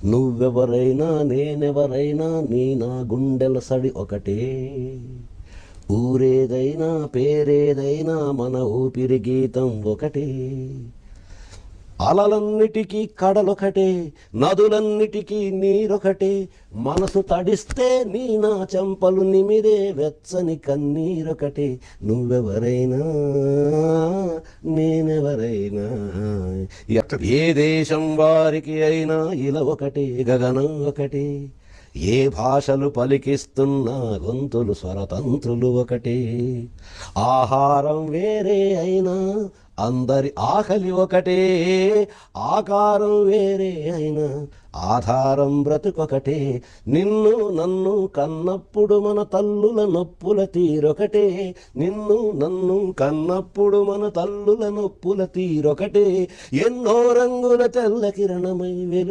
నువ్వెవరైనా నేనెవరైనా నీ నా గుండెల సడి ఒకటే. ఊరేదైనా పేరేదైనా మన ఊపిరి గీతం ఒకటే. అలలన్నిటికీ కడలొకటే, నదులన్నిటికీ నీరొకటే. మనసు తడిస్తే నీ నా చెంపలు నిమిరే వెచ్చని కన్నీరొకటే. నువ్వెవరైనా నేనెవరైనా ఏ దేశం వారికి అయినా ఇలా ఒకటే, గగనం ఒకటే. ఏ భాషలు పలికిస్తున్నా గొంతులు స్వరతంత్రులు ఒకటే. ఆహారం వేరే అయినా అందరి ఆకలి ఒకటే. ఆకారం వేరే అయినా ఆధారం బ్రతుకొకటే. నిన్ను నన్ను కన్నప్పుడు మన తల్లుల నొప్పుల తీరొకటే. నిన్ను నన్ను కన్నప్పుడు మన తల్లుల నొప్పుల తీరొకటే. ఎన్నో రంగుల తెల్ల కిరణమై వెలు